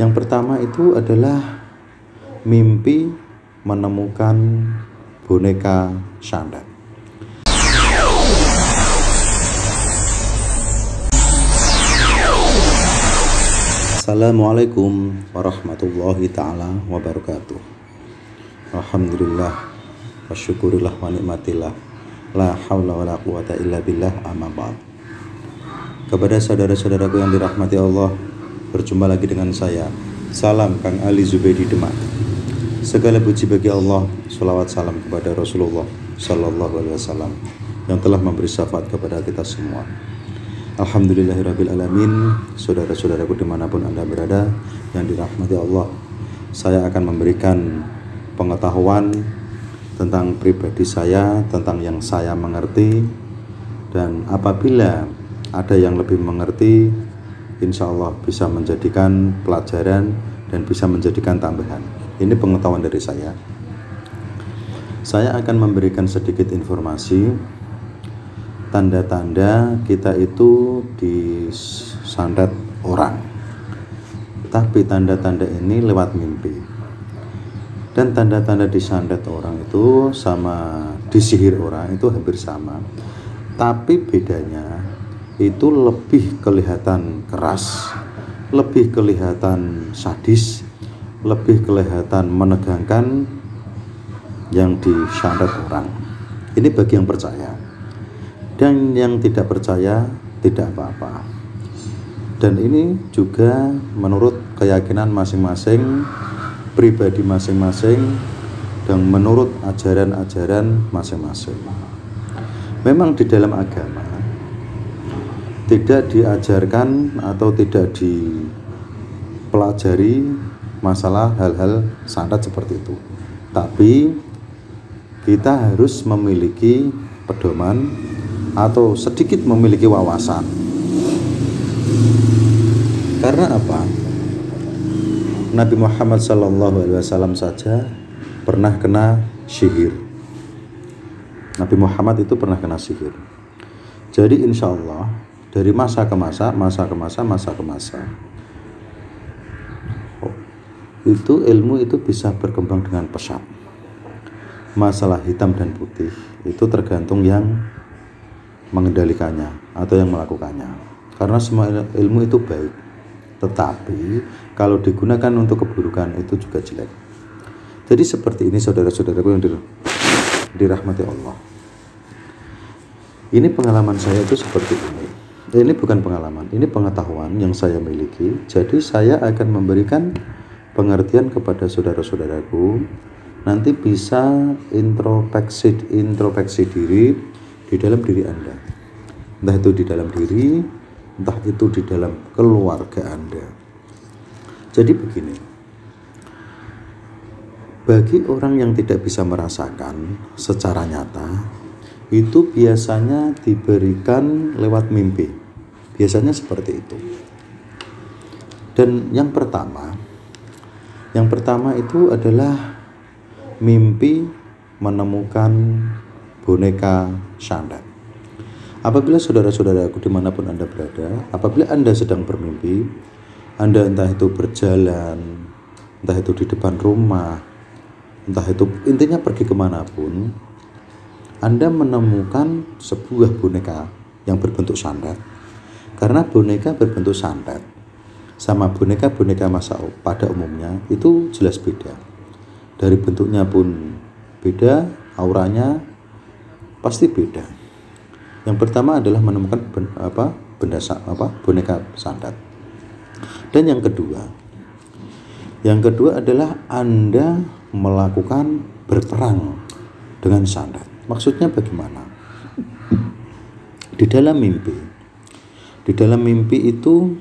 Yang pertama itu adalah mimpi menemukan boneka santet. Assalamualaikum warahmatullahi ta'ala wabarakatuh. Alhamdulillah wa syukurillah wa nikmatillah, la hawla wa la quwata illa billah, amma ba'd. Kepada saudara-saudaraku yang dirahmati Allah, berjumpa lagi dengan saya, Salam Kang Ali Zubaidi Demak. Segala puji bagi Allah, salawat salam kepada Rasulullah Sallallahu Alaihi Wasallam yang telah memberi syafaat kepada kita semua. Alhamdulillahirabbil alamin. Saudara-saudaraku dimanapun Anda berada yang dirahmati Allah, saya akan memberikan pengetahuan tentang pribadi saya, tentang yang saya mengerti, dan apabila ada yang lebih mengerti, insya Allah bisa menjadikan pelajaran dan bisa menjadikan tambahan. Ini pengetahuan dari saya. Saya akan memberikan sedikit informasi tanda-tanda kita itu disantet orang. Tapi tanda-tanda ini lewat mimpi. Dan tanda-tanda disantet orang itu sama disihir orang itu hampir sama. Tapi bedanya itu lebih kelihatan keras, lebih kelihatan sadis, lebih kelihatan menegangkan yang disantet orang. Ini bagi yang percaya. Dan yang tidak percaya tidak apa-apa. Dan ini juga menurut keyakinan masing-masing, pribadi masing-masing, dan menurut ajaran-ajaran masing-masing. Memang di dalam agama tidak diajarkan atau tidak dipelajari masalah hal-hal santet seperti itu. Tapi kita harus memiliki pedoman atau sedikit memiliki wawasan. Karena apa? Nabi Muhammad SAW saja pernah kena sihir. Nabi Muhammad itu pernah kena sihir. Jadi insya Allah dari masa ke masa itu ilmu itu bisa berkembang dengan pesat. Masalah hitam dan putih itu tergantung yang mengendalikannya atau yang melakukannya. Karena semua ilmu itu baik, tetapi kalau digunakan untuk keburukan itu juga jelek. Jadi seperti ini saudara-saudaraku yang dirahmati Allah. Ini pengalaman saya itu seperti ini. Ini bukan pengalaman, ini pengetahuan yang saya miliki. Jadi saya akan memberikan pengertian kepada saudara-saudaraku. Nanti bisa introspeksi diri di dalam diri Anda. Entah itu di dalam diri, entah itu di dalam keluarga Anda. Jadi begini. Bagi orang yang tidak bisa merasakan secara nyata, itu biasanya diberikan lewat mimpi. Biasanya seperti itu. Dan yang pertama itu adalah mimpi menemukan boneka santet. Apabila saudara-saudaraku dimanapun Anda berada, apabila Anda sedang bermimpi, Anda entah itu berjalan, entah itu di depan rumah, entah itu intinya pergi kemanapun, Anda menemukan sebuah boneka yang berbentuk santet. Karena boneka berbentuk santet sama boneka-boneka masa pada umumnya itu jelas beda. Dari bentuknya pun beda, auranya pasti beda. Yang pertama adalah menemukan boneka santet. Dan yang kedua adalah Anda melakukan berperang dengan santet. Maksudnya bagaimana? Di dalam mimpi itu,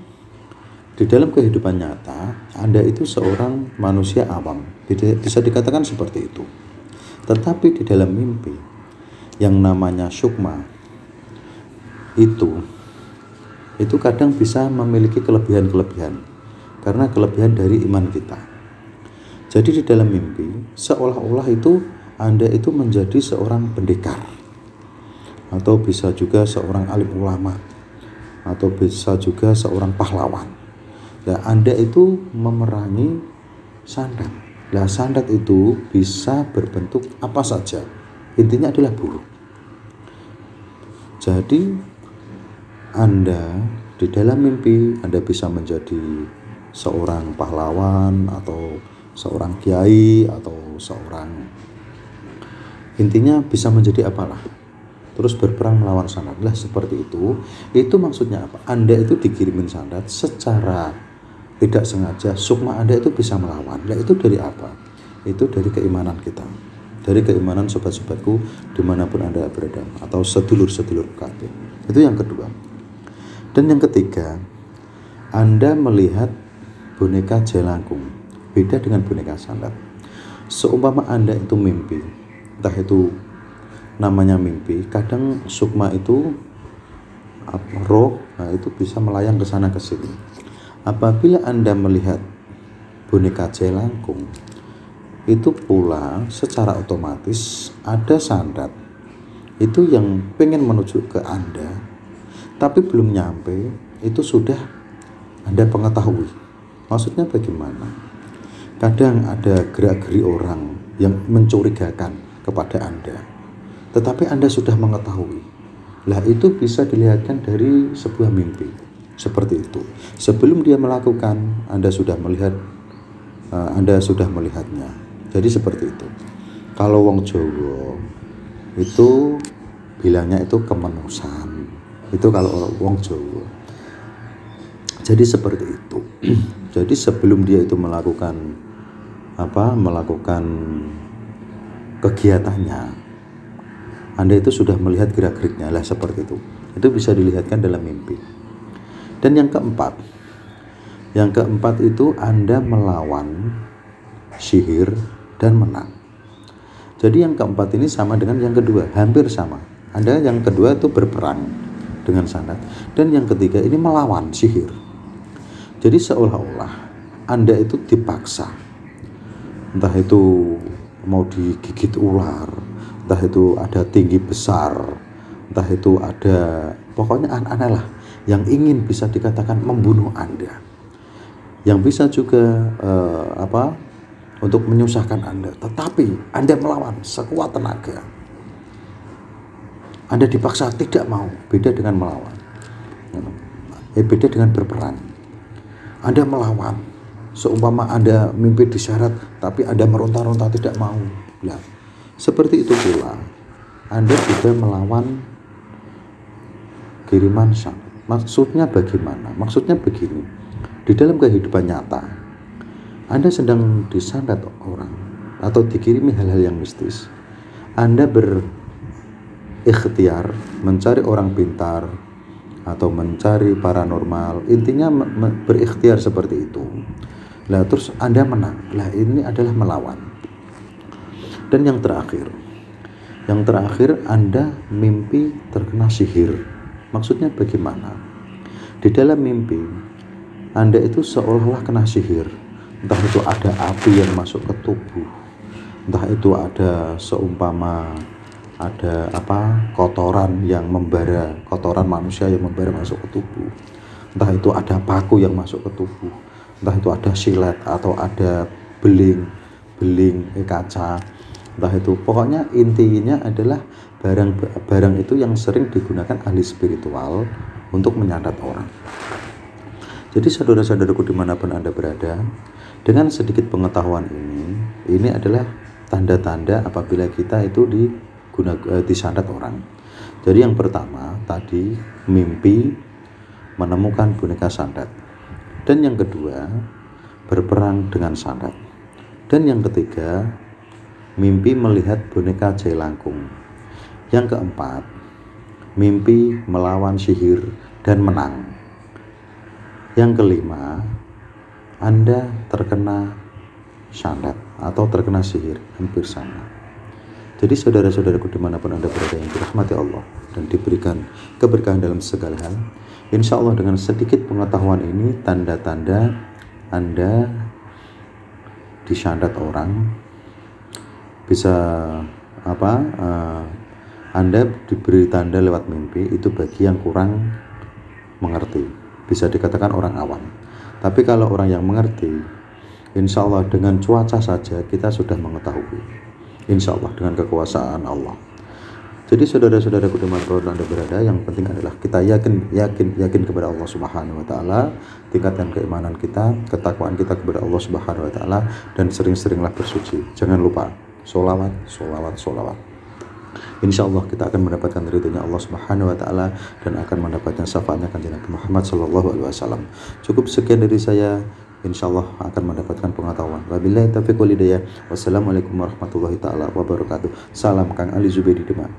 di dalam kehidupan nyata, Anda itu seorang manusia awam, bisa dikatakan seperti itu. Tetapi di dalam mimpi, yang namanya sukma, itu kadang bisa memiliki kelebihan-kelebihan, karena kelebihan dari iman kita. Jadi di dalam mimpi, seolah-olah itu Anda itu menjadi seorang pendekar, atau bisa juga seorang alim ulama, atau bisa juga seorang pahlawan. Nah, Anda itu memerangi sandat. Nah, sandat itu bisa berbentuk apa saja. Intinya adalah buruk. Jadi Anda di dalam mimpi Anda bisa menjadi seorang pahlawan atau seorang kiai atau seorang, intinya bisa menjadi apalah, terus berperang melawan sandat. Lah seperti itu maksudnya apa? Anda itu dikirimin sandat secara tidak sengaja, sukma Anda itu bisa melawan. Lah itu dari apa? Itu dari keimanan kita, dari keimanan sobat-sobatku dimanapun Anda berada, atau sedulur-sedulur KB. Itu yang kedua. Dan yang ketiga, Anda melihat boneka jelangkung, beda dengan boneka sandat. Seumpama Anda itu mimpi, entah itu namanya mimpi, kadang sukma itu roh, nah itu bisa melayang ke sana ke sini. Apabila Anda melihat boneka jelangkung, itu pula secara otomatis ada sandat itu yang pengen menuju ke Anda, tapi belum nyampe, itu sudah Anda pengetahui. Maksudnya bagaimana? Kadang ada gerak-geri orang yang mencurigakan kepada Anda, tetapi Anda sudah mengetahui. Lah itu bisa dilihatkan dari sebuah mimpi. Seperti itu. Sebelum dia melakukan, Anda sudah melihatnya. Jadi seperti itu. Kalau wong Jawa itu bilangnya itu kemenusan. Itu kalau wong Jawa. Jadi seperti itu. Jadi sebelum dia itu melakukan kegiatannya, Anda itu sudah melihat gerak-geriknya. Lah seperti itu. Itu bisa dilihatkan dalam mimpi. Dan yang keempat itu Anda melawan sihir dan menang. Jadi yang keempat ini sama dengan yang kedua, hampir sama. Anda yang kedua itu berperang dengan sandat, dan yang ketiga ini melawan sihir. Jadi seolah-olah Anda itu dipaksa, entah itu mau digigit ular, entah itu ada tinggi besar, entah itu ada, pokoknya aneh-aneh lah, yang ingin bisa dikatakan membunuh Anda, yang bisa juga untuk menyusahkan Anda, tetapi Anda melawan sekuat tenaga. Anda dipaksa tidak mau, beda dengan melawan, beda dengan berperang. Anda melawan, seumpama Anda mimpi disyarat, tapi Anda meronta-ronta tidak mau. Nah, seperti itu pula Anda juga melawan kiriman sandat. Maksudnya bagaimana? Maksudnya begini, di dalam kehidupan nyata Anda sedang disandat orang atau dikirimi hal-hal yang mistis. Anda berikhtiar mencari orang pintar atau mencari paranormal, intinya berikhtiar seperti itu. Lah terus Anda menang. Lah ini adalah melawan. Dan yang terakhir Anda mimpi terkena sihir. Maksudnya bagaimana? Di dalam mimpi Anda itu seolah-olah kena sihir. Entah itu ada api yang masuk ke tubuh, entah itu ada seumpama ada kotoran yang membara, kotoran manusia yang membara masuk ke tubuh, entah itu ada paku yang masuk ke tubuh, entah itu ada silet atau ada beling kaca, entah itu, pokoknya intinya adalah barang itu yang sering digunakan ahli spiritual untuk menyandat orang. Jadi saudara-saudaraku dimanapun Anda berada, dengan sedikit pengetahuan ini adalah tanda-tanda apabila kita itu disandat orang. Jadi yang pertama tadi mimpi menemukan boneka sandat, dan yang kedua berperang dengan sandat, dan yang ketiga mimpi melihat boneka jelangkung, yang keempat mimpi melawan sihir dan menang, yang kelima Anda terkena sandat atau terkena sihir, hampir sama. Jadi saudara-saudaraku dimanapun Anda berada yang dirahmati Allah dan diberikan keberkahan dalam segala hal, insya Allah dengan sedikit pengetahuan ini, tanda-tanda Anda disandat orang bisa Anda diberi tanda lewat mimpi, itu bagi yang kurang mengerti, bisa dikatakan orang awam. Tapi kalau orang yang mengerti, insya Allah dengan cuaca saja kita sudah mengetahui. Insya Allah dengan kekuasaan Allah. Jadi saudara-saudaraku dimanapun Anda berada, yang penting adalah kita yakin kepada Allah Subhanahu wa taala, tingkatkan keimanan kita, ketakwaan kita kepada Allah Subhanahu wa taala, dan sering-seringlah bersuci. Jangan lupa sholawat. Insya Allah kita akan mendapatkan ridhonya Allah Subhanahu wa taala dan akan mendapatkan syafaatnya kanjeng Nabi Muhammad sallallahu alaihi wasallam. Cukup sekian dari saya. Insya Allah akan mendapatkan pengetahuan. Wabillahi taufiq wal hidayah. Wassalamualaikum warahmatullahi taala wabarakatuh. Salam Kang Ali Zubaidi Demak.